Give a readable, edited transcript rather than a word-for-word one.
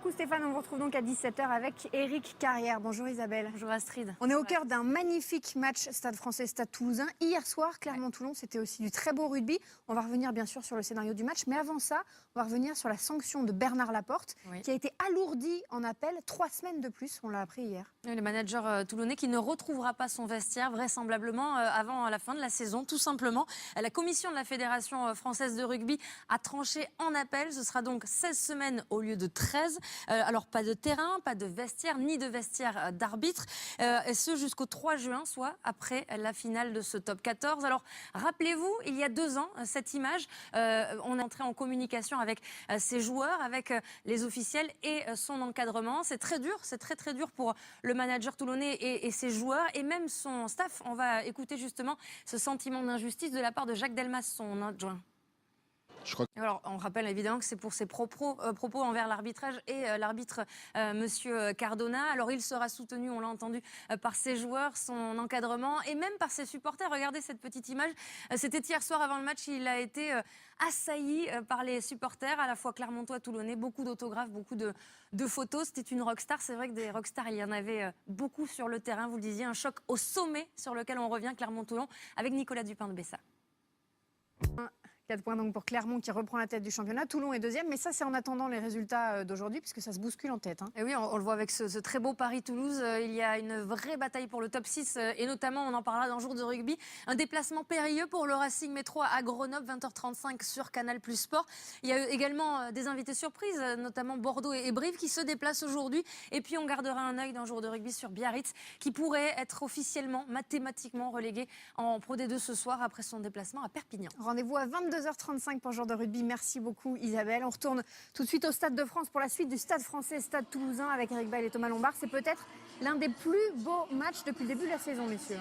beaucoup Stéphane, on vous retrouve donc à 17h avec Éric Carrière. Bonjour Isabelle. Bonjour Astrid. On est au cœur d'un magnifique match Stade français, Stade toulousain. Hier soir, Clermont-Toulon, c'était aussi du très beau rugby. On va revenir bien sûr sur le scénario du match, mais avant ça, on va revenir sur la sanction de Bernard Laporte, qui a été alourdie en appel 3 semaines de plus, on l'a appris hier. Le manager toulonnais qui ne retrouvera pas son vestiaire vraisemblablement avant la fin de la saison, tout simplement. La commission de la Fédération française de rugby a tranché en appel. Ce sera donc 16 semaines au lieu de 13. Alors pas de terrain, pas de vestiaire, ni de vestiaire d'arbitre. Et ce jusqu'au 3 juin, soit après la finale de ce top 14. Alors rappelez-vous, il y a 2 ans, cette image, on est entré en communication avec ses joueurs, avec les officiels et son encadrement. C'est très dur, c'est très très dur pour le manager toulonnais et ses joueurs et même son staff. On va écouter justement ce sentiment d'injustice de la part de Jacques Delmas, son adjoint. Alors, on rappelle évidemment que c'est pour ses propos envers l'arbitrage et l'arbitre Monsieur Cardona. Alors, il sera soutenu, on l'a entendu, par ses joueurs, son encadrement et même par ses supporters. Regardez cette petite image. C'était hier soir avant le match. Il a été assailli par les supporters, à la fois clermontois, toulonnais. Beaucoup d'autographes, beaucoup de photos. C'était une rockstar. C'est vrai que des rockstars, il y en avait beaucoup sur le terrain. Vous le disiez, un choc au sommet sur lequel on revient, Clermont-Toulon, avec Nicolas Dupin de Bessa. 4 points donc pour Clermont qui reprend la tête du championnat. Toulon est deuxième, mais ça c'est en attendant les résultats d'aujourd'hui puisque ça se bouscule en tête. Et oui, on le voit avec ce très beau Paris-Toulouse. Il y a une vraie bataille pour le top 6 et notamment, on en parlera dans Jour de rugby, un déplacement périlleux pour le Racing Métro à Grenoble, 20h35 sur Canal Plus Sport. Il y a également des invités surprises, notamment Bordeaux et Brive qui se déplacent aujourd'hui. Et puis on gardera un œil dans Jour de rugby sur Biarritz qui pourrait être officiellement, mathématiquement relégué en Pro D2 ce soir après son déplacement à Perpignan. Rendez-vous à 22h35 pour Jour de rugby. Merci beaucoup Isabelle. On retourne tout de suite au Stade de France pour la suite du Stade français, Stade toulousain avec Eric Bail et Thomas Lombard. C'est peut-être l'un des plus beaux matchs depuis le début de la saison, messieurs.